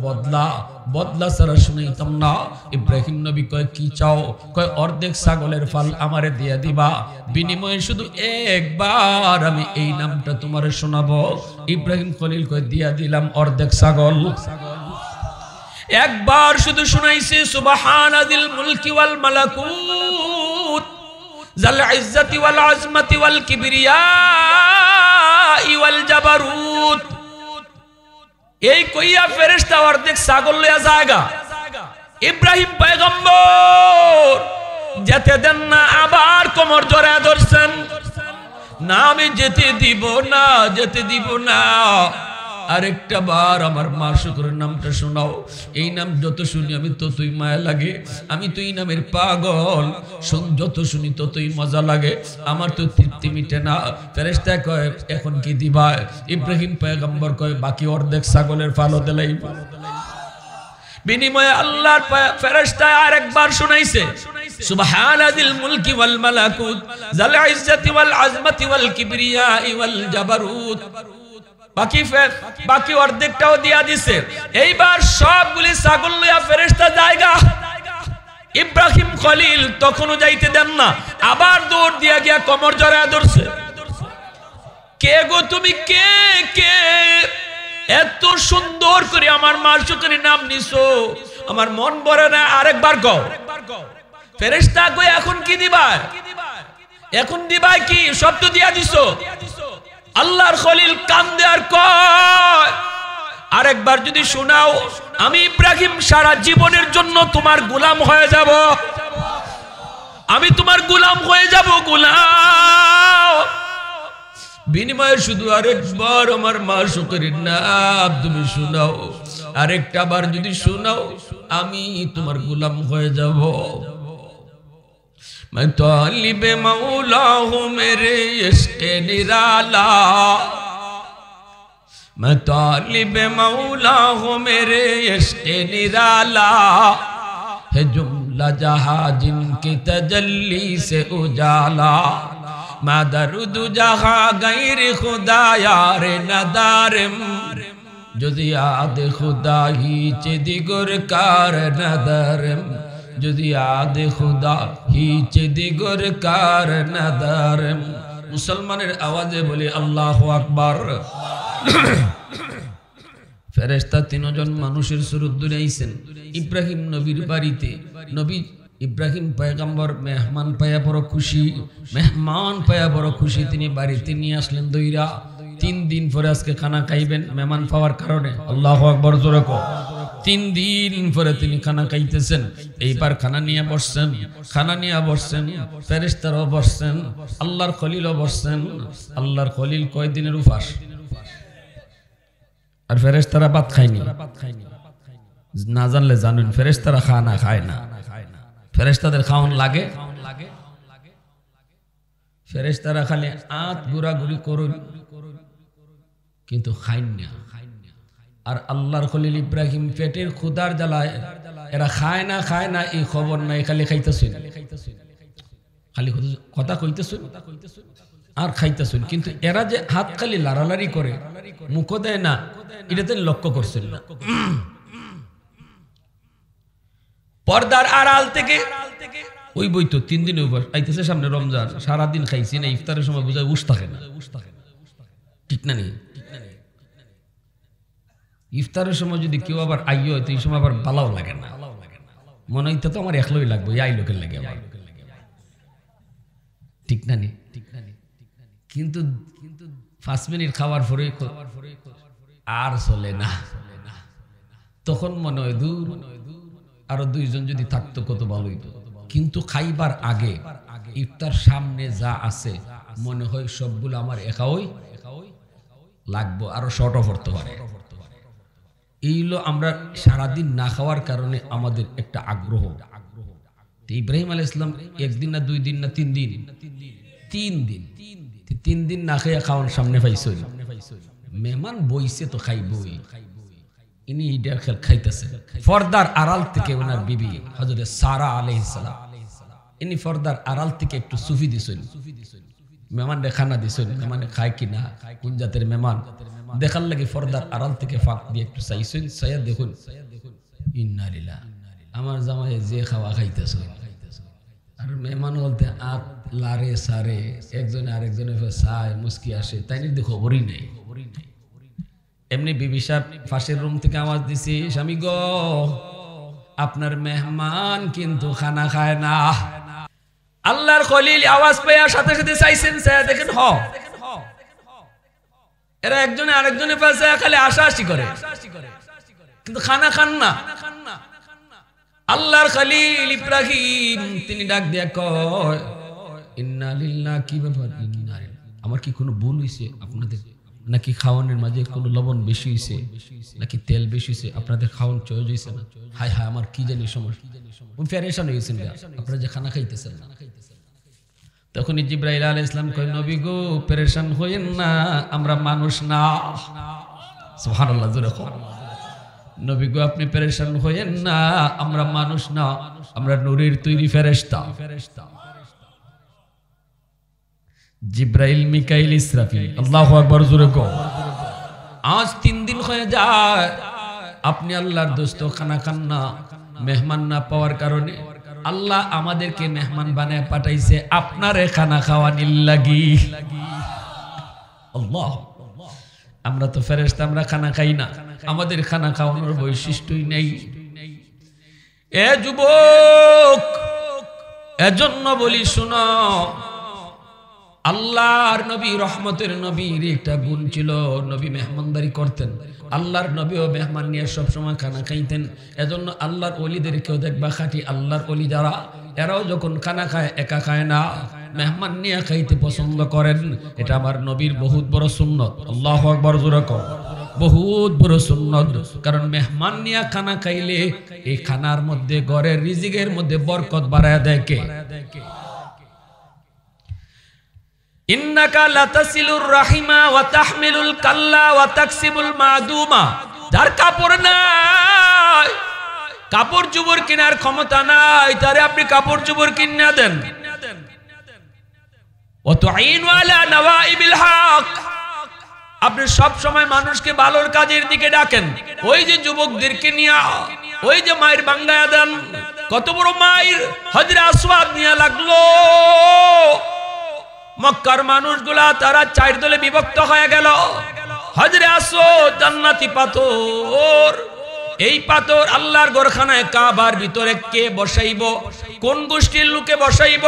বদলা ছাড়া শুনাইতাম না ইব্রাহিম নবী কয় কি চাও কয় অর্ধেক ছাগলের ফাল আমারে দিয়া দিবা বিনিময়ে শুধু একবার আমি এই নামটা তোমারে শোনাবো ইব্রাহিম খলিল কয় দিয়া দিলাম অর্ধেক ছাগল একবার শুধু শুনাইছে সুবহানাদিল মুলকি ওয়াল মালাকুত জাল ইজ্জতি ওয়াল আজমতি ওয়াল কিবরিয়া ওয়াল জাবারুত এই কইয়া ফেরেশতা অর্ধেক ছাগল লইয়া যায়গা ইব্রাহিম পয়গম্বর যেতে দেন না আবার কোমর জড়ায় ধরছেন না আমি যেতে দিব না আরেকটা বার আমার মাশউকের নামটা শোনাও এই নাম যত শুনি আমি ততই মায়া লাগে আমি তো এই নামের পাগল যত শুনি ততই মজা লাগে আমার তো তৃপ্তি মিটে না ফেরেশতা কয় এখন কি দিবা ইব্রাহিম পয়গম্বর কয় বাকি অর্ধেক ছাগলের ফালও দিলাই বিনিময়ে আল্লাহর ফেরেশতা আরেকবার শুনাইছে সুবহানাদিল মুলকি ওয়াল মালাকুত জাল ইজ্জতি ওয়াল আজমতি ওয়াল কিবরিয়া ওয়াল জাবারুত বাকি অর্ধেকটাও দিয়া দিছে এইবার সবগুলি ছাগল লইয়া ফেরেশতা জায়গা ইব্রাহিম খলিল তখনও যাইতে দেন না আবার দৌড় দিয়া গিয়া কোমর জড়ায় ধরছে কে গো তুমি কে এত সুন্দর করে আমার মাশউকের নাম নিছো আমার মন ভরে না আরেকবার কও ফেরেশতা কই এখন কি দিবা কি সব তো দিয়া দিছো আল্লাহর খলিল কান্দে আর কয় আরেকবার যদি শোনাও আমি ইব্রাহিম সারা জীবনের জন্য তোমার গোলাম হয়ে যাব বিনিময়ে শুধু আরেকবার আমার মা শুকরের নাম তুমি শোনাও, আরেকটা বার যদি শোনাও আমি তোমার গোলাম হয়ে যাব। मैं तालिब मौला हूँ मेरे इश्क़ निराला, मैं तालिब मौला हूँ मेरे इश्क़ निराला, है जुमला जहाँ जिनकी तजल्ली से उजाला, मैं दर्द जहाँ गैर खुदा यार नदारम, जुज़ याद खुदा ही चे दिगर कार नदारम, যদি আদে খুদা হিচে দিগর কার নাদারম। মুসলমানের আওয়াজে বলি আল্লাহু আকবার। ফেরেশতা তিনজন মানুষের সুরত দুলাইছেন ইব্রাহিম নবীর বাড়িতে। নবী ইব্রাহিম পয়গম্বর মেহমান পায়া বড় খুশি, মেহমান পায়া বড় খুশি, তিনি বাড়িতে নিয়ে আসলেন দইরা। 3 দিন পরে আজকে খানা খাইবেন মেহমান পাওয়ার কারণে। আল্লাহু আকবার জোরে কও। 3 দিন পরে তিনি খানা খাইতেছেন। এইবার খানা নিয়ে বসছেন, খানা নিয়ে বসছেন, ফেরেশতারাও বসছেন, আল্লাহর খলিলও বসছেন। আল্লাহর খলিল কয়দিনের উপাস, আর ফেরেশতারা ভাত খায়নি। না জানলে জানুন, ফেরেশতারা খানা খায় না। ফেরেশতাদের খাওয়ান লাগে, ফেরেশতারা খালি আত ঘুরাঘুরি করুন কিন্তু খাইন না। আর আল্লাহর খলিল ইব্রাহিম পেটের ক্ষুধার জ্বালায় এরা খায় না এই খবর নাই, খালি খাইতেছেন, খালি কথা কইতেছেন আর খাইতেছেন। কিন্তু এরা যে হাত খালি লাড়ালাড়ি করে মুখও দেয় না, এটাতে লক্ষ্য করছেন না। পর্দার আড়াল থেকে ওই বই তো 3 দিন উপর আইতেছে, সামনে রমজান, সারাদিন খাইছি না, ইফতারের সময় বুঝায় উস থাকে না, ঠিক না নেই? ইফতারের সময় যদি কেউ আবার আইয় হয় তো এই সময় আবার ভালো লাগে না, মনে হইতে তো আমার একলোই লাগবে, এই লোকের লাগে আমার, ঠিক না নেই? কিন্তু 5 মিনিট খাওয়ার পরে আর চলে না, তখন মনে হয় দূর আরো 2 জন যদি থাকতো কত ভালো হইতো। কিন্তু খাইবার আগে ইফতার সামনে যা আছে মনে হয় সবগুলো আমার একাই লাগবো, আরো শর্ট অফ করতে পারে। এইগুলো আমরা সারাদিন না খাওয়ার কারণে আমাদের একটা আগ্রহ। ইব্রাহিম আলাইহিস সালাম 1 দিন না 2 দিন না 3 দিন, 3 দিন না খেয়ে খাওয়ার সামনে পাইছেন। মেহমান বইছে তো খাইবই, ইনি ইডার খেল খাইতেছে। পর্দার আড়াল থেকে ওনার বিবি হযরত সারা আলাইহিস সালাম, ইনি পর্দার আড়াল থেকে একটু সুফি দিছেন, মেহমান খানা দিছেন। মেহমানে খায় কি না, কোন জাতের মেহমান দেখার লাগে পর্দার আড়াল থেকে ফাঁক দিয়ে একটু চাইছেন। চাইয়া দেখুন, ইন্না লিল্লাহ, আমার জামাই যে খাওয়া খাইতেছে। আর মেহমান বলতে আত লারে সারে, একজনে আরেকজনের চায় মুস্কি আসে, তাই নিয়ে খবরই নেই। এমনি বিবি সাহেব পাশের রুম থেকে আওয়াজ দিছি, স্বামী গো আপনার মেহমান কিন্তু খানা খায় না। আল্লাহর খলিল আওয়াজ পেয়ে সাথে সাথে চাইছেন, দেখেন হ এরা একজনে আরেকজনের পাশে খালি আশাআশি করে কিন্তু খানা খান না। আল্লাহর খলিল ইব্রাহিম তিনি ডাক দিয়া কয়, ইন্না লিল্লাহ, কি ব্যাপার? ইন্না লিল্লাহ, আমার কি কোনো ভুল হইছে আপনাদের? নাকি খাওয়ানোর মাঝে কোনো লবণ বেশি হইছে, নাকি তেল বেশি হইছে? আপনাদের খাওয়ান চয়েস হইছে না? হায় হায়, আমার কি জানি সমস্যা, পেরেশান হয়েছেন আপনারা যে খানা খাইতেছেন না। তখন জিবরাইল আলাইহিস সালাম কয়, নবী গো পেরেশান হইেন না, আমরা মানুষ না। সুবহানাল্লাহ, জোরে কও। নবী গো আপনি পেরেশান হইেন না, আমরা মানুষ না, আমরা নূরের তৈরি ফেরেশতা। জিবরাইল, মিকাইল, ইসরাফিল, আল্লাহু আকবার, জোরে কও। আজ 3 দিন হয়ে যায় আপনি আল্লাহর দোস্ত খানা খান না, মেহমান না পাওয়ার কারণে আল্লাহ আমাদেরকে মেহমান বানায় পাঠাইছে আপনারে খানা খাওয়ানির লাগি। আল্লাহ, আমরা তো ফেরেশতা, আমরা খানা খাই না, আমাদের খানা খাওয়ানোর বৈশিষ্ট্যই নেই। এ যুবক, এজন্য বলি শুনো, আল্লাহর নবী রহমতের নবীর একটা গুণ ছিল, নবী মেহমানদারি করতেন। আল্লাহর নবীও মেহমান নিয়ে সবসময় খানা খাইতেন। এজন্য আল্লাহর ওলিদেরকেও দেখবা, খাঁটি আল্লাহর ওলি যারা, এরাও যখন খানা খায় একা খায় না, মেহমান নিয়ে খাইতে পছন্দ করেন, এটা আমার নবীর বহুত বড় সুন্নত। আল্লাহু আকবার, জোরে কও, বহুত বড় সুন্নত। কারণ মেহমান নিয়ে খানা খাইলে এই খানার মধ্যে ঘরের রিজিকের মধ্যে বরকত বাড়ায় দেয় কে? ইন্নাকা লাতাসিলুর রাহিমা ওয়া তাহমিলুল কাল্লা ওয়া তাকসিবুল মাদুমা। যার কাপড় নাই, কাপড় চোপড় কেনার ক্ষমতা নাই, তারে আপনি কাপড় চোপড় কিনা দেন। ওয়া তুঈনু আলা নওয়াইবিল হক, আপনি সব সময় মানুষকে ভালোর কাজের দিকে ডাকেন। ওই যে যুবকদেরকে নিয়ে ওই যে মায়ের বাঙ্গায়া দেন, কত বড় মায়ের হজরে আসওয়াদ নিয়ে লাগলো। মক্কার মানুষগুলা তারা চার দলে বিভক্ত হয়ে গেল। হজরে আসওয়াদ জান্নাতি পাথর, এই পাথর আল্লাহর ঘরখানায় কাবার ভিতরে কে বসাইব, কোন গোষ্ঠীর লোকে বসাইব?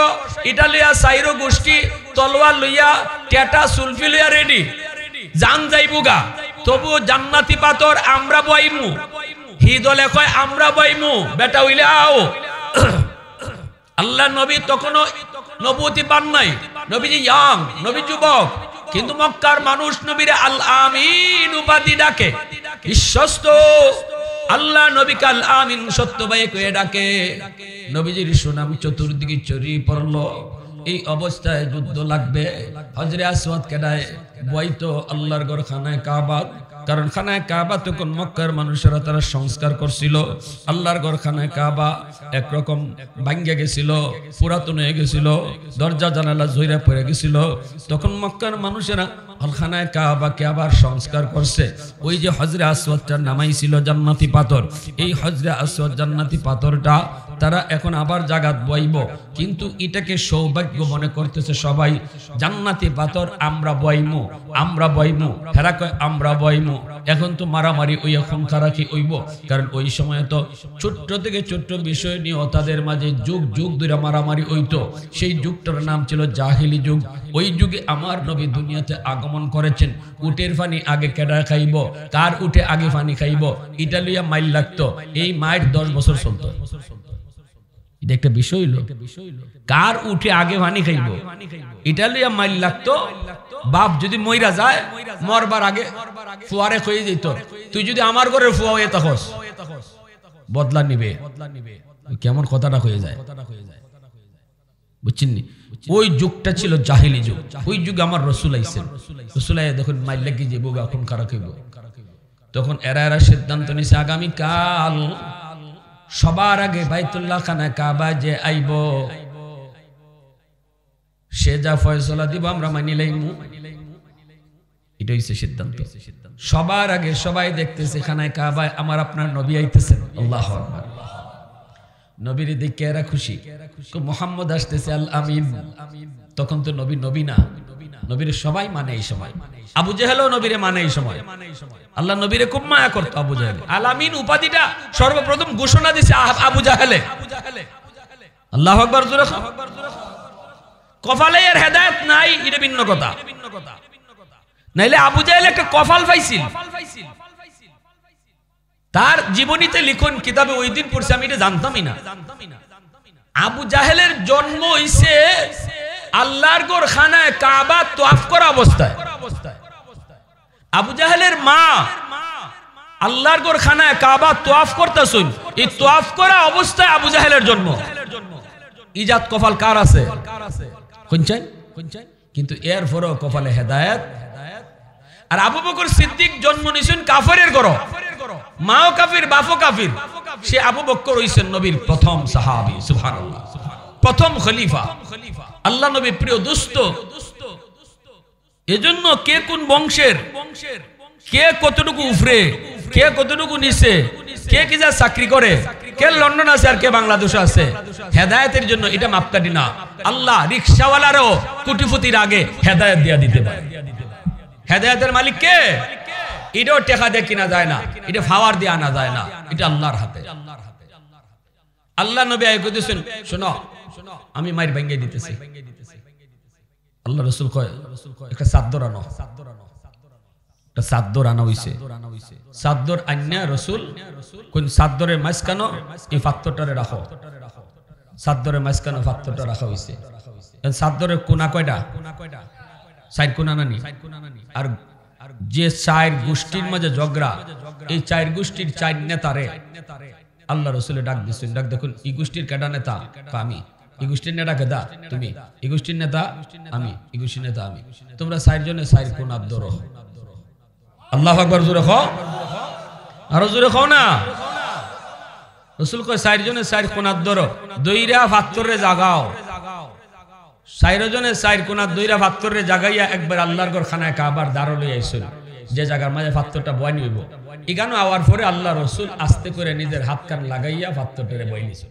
এটা লইয়া সাইরো গোষ্ঠী তলোয়ার লইয়া টেটা সুলফি লইয়া রেডি, জান যাইবুগা, তবুও জান্নাতি পাথর আমরা বইমু। হি দলে কয় আমরা বইমু, বেটা হইলে আও। আল্লাহ নবী তখনও নবুয়তি পান নাই, নবীজি ইয়াং, নবী যুবক, কিন্তু মক্কার মানুষ নবীরে আল আমিন উপাধি ডাকে। বিশ্বস্ত আল্লাহ নবীকে আল আমিন সত্যবাদী কয়ে ডাকে। নবীজির সুনাম চতুর্দিকে ছড়িয়ে পড়লো। এই অবস্থায় যুদ্ধ লাগবে। হজরে আসওয়াদ কেডায় বইতো আল্লাহর ঘরখানায় কাবা, কারণ খানায় কাবা তখন মক্কার মানুষেরা তারা সংস্কার করছিল। আল্লাহর ঘরখানায় কাবা একরকম ভাঙ্গে গেছিল, পুরাতন হয়ে গেছিল, দরজা জানালা জইরা পড়ে গেছিল। তখন মক্কার মানুষেরা খানায় কাবাকে আবার সংস্কার করছে। ওই যে হজরে আসওয়াদটার নামাই ছিল জান্নাতি পাথর, এই হজরে আসওয়াদ জান্নাতি পাথরটা তারা এখন আবার জাগাত বইব, কিন্তু এটাকে সৌভাগ্য মনে করতেছে সবাই। জান্নাতি পাথর আমরা বইমু, আমরা বইমু, হেরা কয় আমরা বইমু। এখন তো মারামারি ওই এখন খারাকি হইব, কারণ ওই সময় তো ছোট্ট থেকে ছোট্ট বিষয় নিয়ে তাদের মাঝে যুগ যুগ ধরে মারামারি হইতো। সেই যুগটার নাম ছিল জাহিলি যুগ। ওই যুগে আমার নবী দুনিয়াতে আগমন করেছেন। উটের পানি আগে কেডা খাইব, কার উঠে আগে পানি খাইব, এটা লইয়া মাইল লাগতো। এই মাইল 10 বছর চলতো। এটা একটা বিষয় হইল, কার উঠে আগে পানি খাইব, এটা লইয়া মাইল লাগতো। বাপ যদি মইরা যায়, মরবার আগে ফুয়ারে খয়ে যেত, তুই যদি আমার ঘরে ফুয়া হয়ে তখস বদলা নিবে। কেমন কথাটা হয়ে যায়, বুঝছেন নি? ওই যুগটা ছিল জাহিলি যুগ। ওই যুগে আমার রসুল আইছেন, রসুল আইয়া দেখুন মাইল লাগি যাবো, এখন খারাপ হইব। তখন এরা সিদ্ধান্ত নিছে আগামী কাল সবার আগে বাইতুল্লাহ খানায় কাবা যে আইব, সে যা ফয়সালা দিব আমরা মানি লাইমু। এটা হইছে সিদ্ধান্ত। সবার আগে সবাই দেখতেছে খানায় কাবায় আমার আপনার নবী আইতেছেন। আল্লাহু আকবার। নবীর দিকে এরা খুশি, মুহাম্মদ আসতেছে আল আমিন। তখন তো নবী নবী না, নবীর সবাই মানে এই সময়। আবু জাহেলও নবীরে মানে এই সময়। আল্লাহ নবীরে খুব মায়া করতো আবু জাহেল। আল আমিন উপাধিটা সর্বপ্রথম ঘোষণা দিছে আবু জাহেলে। আল্লাহু আকবার। কপালে এর হেদায়েত নাই, এটা ভিন্ন কথা। নাইলে আবু জাহেল একটা কপাল পাইছিল। তার জীবনীতে লিখন কিতাবে ওই দিন পড়ছে, আমি এটা জানতামই না। আবু জাহেলের জন্ম হইছে আল্লাহর ঘরখানায় কাবা তওয়াফ করা অবস্থায়। আবু জাহেলের মা আল্লাহর ঘরখানায় কাবা তওয়াফ করতেছেন, এই তওয়াফ করা অবস্থায় আবু জাহেলের জন্ম। ইজাত কপাল কার আছে কোনচাই? কিন্তু এর পরেও কপালে হেদায়েত। আর আবু বকর সিদ্দিক জন্ম নিছেন কাফেরের ঘর, মাও কাফির বাপও কাফির। সে আবু বকর হইছেন নবীর প্রথম সাহাবী। সুবহানাল্লাহ, প্রথম খলিফা, আল্লাহ নবীর প্রিয় দোস্ত। এজন্য কে কোন বংশের, কে কতটুকু উফরে, কে কতটুকু নিচে, কে কি যা চাকরি করে, কে লন্ডন আছে আর কে বাংলাদেশে আছে, হেদায়েতের জন্য এটা মাপকাঠি না। আল্লাহ রিকশাওয়ালারও কোটিপতির আগে হেদায়েত দিয়া দিতে পারে। হেদায়েতের মালিক কে? এটাও টেকা দিয়ে কিনা যায় না, এটা ফাওয়ার দিয়ে আনা যায় না, এটা আল্লাহর হাতে। আল্লাহ নবী আয় কইতেছেন, শোনো আমি মাইর ভাঙ্গিয়ে দিতেছি। আল্লাহ রাসূল কয় একটা চাদর আনো। একটা চাদর আনা হইছে। চাদর আন্না রাসূল কোন চাদরের মাঝখানো এই পাথরটারে রাখো। সাদ্দরের মাঝখানে পাত্রটা রাখা হয়েছে। সাদ্দরের কোনা কয়টা? চার কোনা নানি। আর যে চার গোষ্ঠীর মাঝে ঝগড়া, এই চার গোষ্ঠীর চার নেতারে আল্লাহ রসুলে ডাক দিচ্ছেন, ডাক দেখুন এই গোষ্ঠীর কেডা নেতা? আমি। এই গোষ্ঠীর নেতা কেদা? তুমি। এই গোষ্ঠীর নেতা আমি। এই গোষ্ঠীর নেতা আমি। তোমরা চারজনে চার কোনা ধরো। আল্লাহু আকবার, জোরে খাও, আরো জোরে খাও না। রসুল কয় চারজনে চার কোনা ধরো, দইরা পাত্তরে জাগাও। চারজনে চার কোনা দইরা পাত্তরে জাগাইয়া একবার আল্লাহর ঘর খানায় কাবার দ্বারো লই আইছিল, যে জায়গার মাঝে পাত্তরটা বয় নিব। এখানে আওয়ার পরে আল্লাহ রসুল আস্তে করে নিজের হাত কান লাগাইয়া পাত্তরটারে বয় নিছিল।